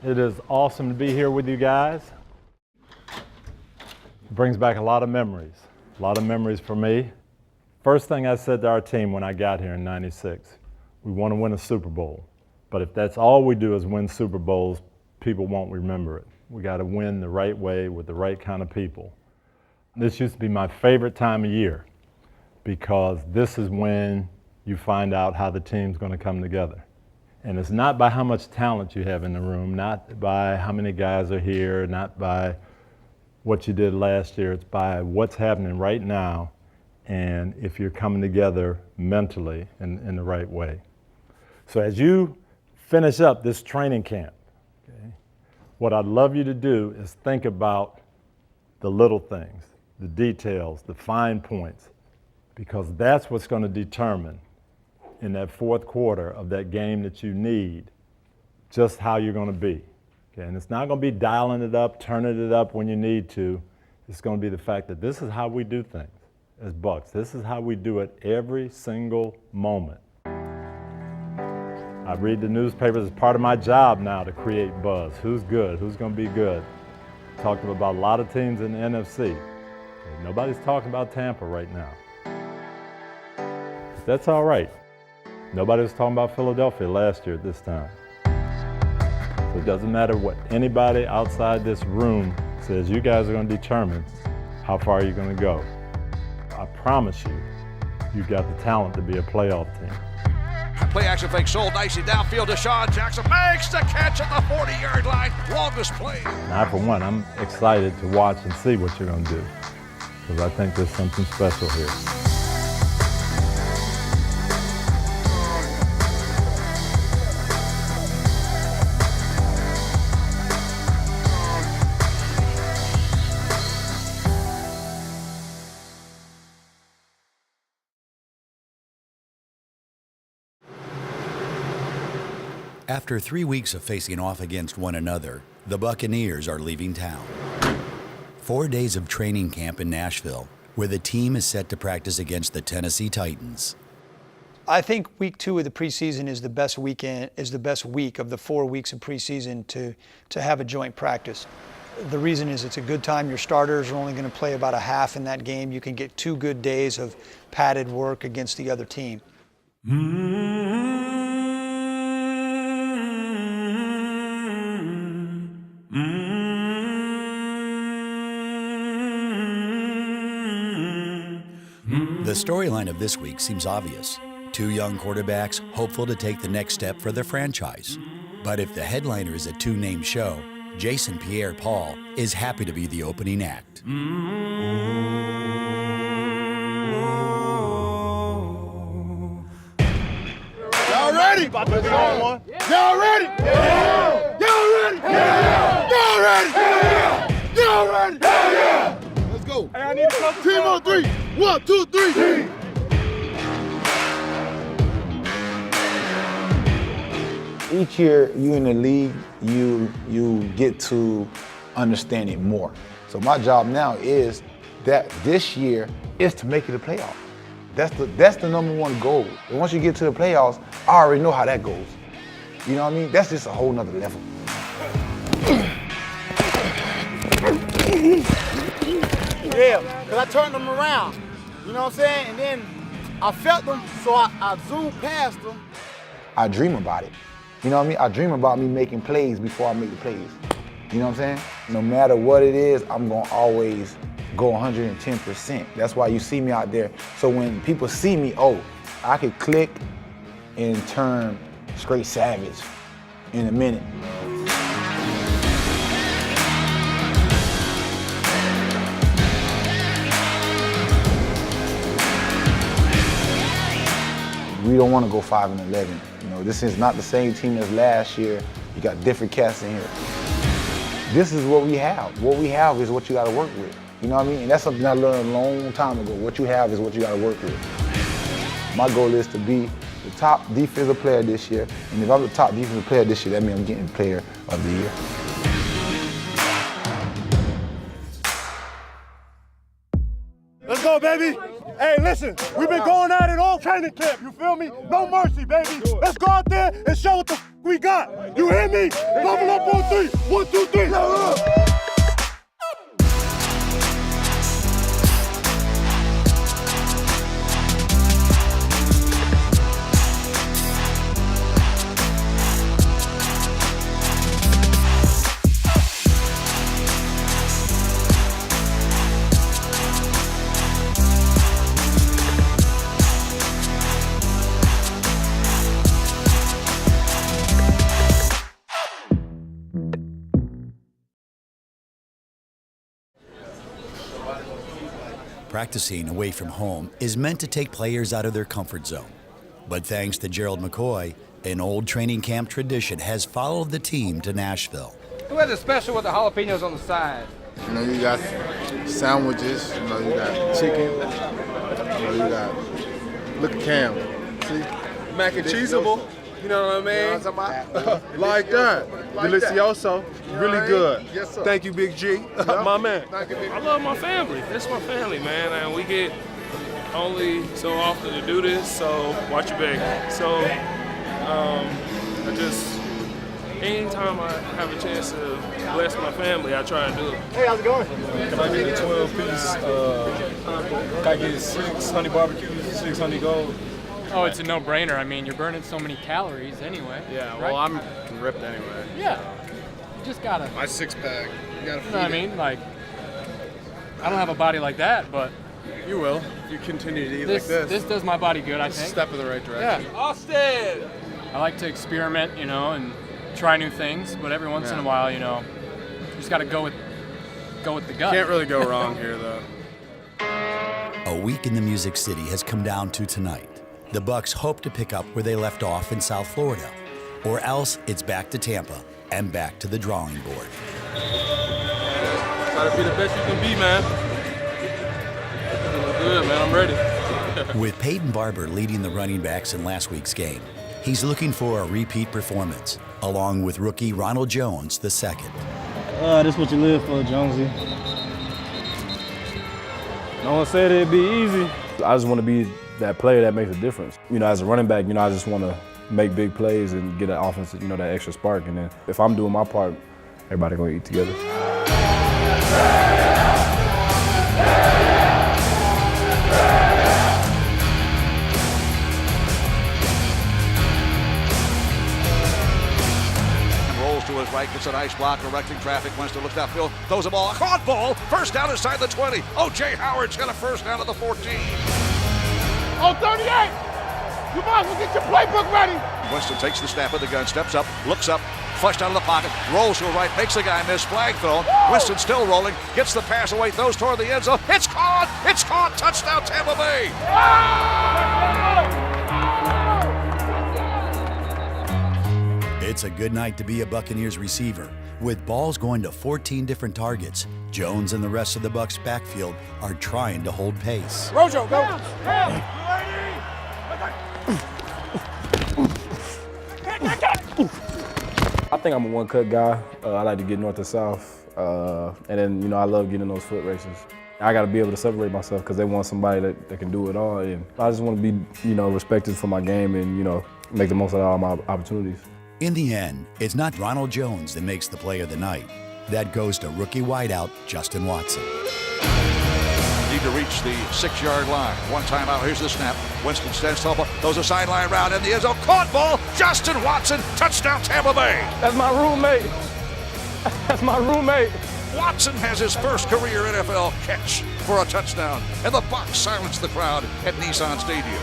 It is awesome to be here with you guys. It brings back a lot of memories for me. First thing I said to our team when I got here in '96, we want to win a Super Bowl. But if that's all we do is win Super Bowls, people won't remember it. We got to win the right way with the right kind of people. This used to be my favorite time of year because this is when you find out how the team's going to come together. And it's not by how much talent you have in the room, not by how many guys are here, not by what you did last year. It's by what's happening right now and if you're coming together mentally in the right way. So as you finish up this training camp, okay, what I'd love you to do is think about the little things, the details, the fine points, because that's what's going to determine in that fourth quarter of that game that you need, just how you're going to be. Okay? And it's not going to be dialing it up, turning it up when you need to. It's going to be the fact that this is how we do things as Bucks. This is how we do it every single moment. I read the newspapers. It's part of my job now to create buzz. Who's good? Who's going to be good? Talking about a lot of teams in the NFC. Nobody's talking about Tampa right now. But that's all right. Nobody was talking about Philadelphia last year at this time. So it doesn't matter what anybody outside this room says. You guys are going to determine how far you're going to go. I promise you, you've got the talent to be a playoff team. Play action fake sold nicely downfield. Deshaun Jackson makes the catch at the 40-yard line. Longest play. And I, for one, I'm excited to watch and see what you're going to do because I think there's something special here. After 3 weeks of facing off against one another, the Buccaneers are leaving town. 4 days of training camp in Nashville, where the team is set to practice against the Tennessee Titans. I think week 2 of the preseason is the best week of the 4 weeks of preseason to have a joint practice. The reason is it's a good time. Your starters are only going to play about a half in that game. You can get 2 good days of padded work against the other team. The storyline of this week seems obvious. 2 young quarterbacks hopeful to take the next step for their franchise. But if the headliner is a 2-name show, Jason Pierre-Paul is happy to be the opening act. Y'all ready? Y'all ready? Yeah. Y'all ready? Yeah. Y'all ready? Yeah. Y'all ready? Yeah. Let's go. Hey, I need to come. Team on 3. 1, 2, 3. Each year you in the league, you get to understand it more. So my job now is that this year is to make it a playoff. That's the number one goal. And once you get to the playoffs, I already know how that goes. You know what I mean? That's just a whole nother level. Yeah, because I turned them around. You know what I'm saying? And then I felt them, so I zoomed past them. I dream about it. You know what I mean? I dream about me making plays before I make the plays. You know what I'm saying? No matter what it is, I'm going to always go 110%. That's why you see me out there. So when people see me, oh, I could click and turn straight savage in a minute. We don't want to go 5-11. You know, this is not the same team as last year. You got different cats in here. This is what we have. What we have is what you got to work with. You know what I mean? And that's something I learned a long time ago. What you have is what you got to work with. My goal is to be the top defensive player this year. And if I'm the top defensive player this year, that means I'm getting player of the year. Let's go, baby. Hey, listen, we've been going at it all training camp, you feel me? No mercy, baby. Let's go out there and show what the we got. You hear me? Level up on 3. 1, 2, 3. Level up. Practicing away from home is meant to take players out of their comfort zone. But thanks to Gerald McCoy, an old training camp tradition has followed the team to Nashville. Who has a special with the jalapenos on the side? You know, you got sandwiches, you know, you got chicken, you know, you got, look at Cam, see? Mac and cheeseable, you know what I mean? You know what I'm talking about? Like that. Delicioso, really Right. good. Yes, sir. Thank you, Big G, my man. Thank you, I love my family. That's my family, man. And we get only so often to do this, so watch your back. So I just, anytime I have a chance to bless my family, I try to do it. Hey, how's it going? Can I get a 12-piece, can I get 6 honey barbecues, 6 honey gold? Oh, it's a no-brainer. I mean, you're burning so many calories anyway. Yeah, right? well, I'm ripped anyway. Yeah. You just gotta. My 6-pack, you gotta feed You know what I mean? Like, I don't have a body like that, but You will, if you continue to eat this like this. does my body good, I It's a think. step in the right direction. Yeah. Austin! I like to experiment, you know, and try new things, but every once in a while, you know, you just gotta go with the gut. Can't really go wrong here, though. A week in the Music City has come down to tonight. The Bucks hope to pick up where they left off in South Florida, or else it's back to Tampa and back to the drawing board. Try to be the best you can be, man. Good, man. I'm ready. With Peyton Barber leading the running backs in last week's game, he's looking for a repeat performance, along with rookie Ronald Jones II. This what you live for, Jonesy. No one said it'd be easy. I just want to be that player that makes a difference. You know, as a running back, you know, I just want to make big plays and get that offense, you know, that extra spark. And then if I'm doing my part, everybody gonna eat together. Rolls to his right, gets a nice block, directing traffic. Winston looks downfield, throws the ball, a caught ball, first down inside the 20. O.J. Howard's got a first down at the 14. On 38, you might as well get your playbook ready. Winston takes the snap of the gun, steps up, looks up, flushed out of the pocket, rolls to the right, makes the guy miss, flag thrown. Winston still rolling, gets the pass away, throws toward the end zone. It's caught, touchdown Tampa Bay. It's a good night to be a Buccaneers receiver. With balls going to 14 different targets, Jones and the rest of the Bucs backfield are trying to hold pace. Rojo, go. I think I'm a one-cut guy. I like to get north to south. And then, you know, I love getting in those foot races. I got to be able to separate myself because they want somebody that can do it all. And I just want to be, you know, respected for my game and, you know, make the most of all my opportunities. In the end, it's not Ronald Jones that makes the play of the night. That goes to rookie wideout Justin Watson. Need to reach the 6-yard line. One time out, here's the snap. Winston stands tall, throws a sideline route in the end zone. Caught ball, Justin Watson, touchdown Tampa Bay. That's my roommate. That's my roommate. Watson has his first career NFL catch for a touchdown, and the Bucs silence the crowd at Nissan Stadium.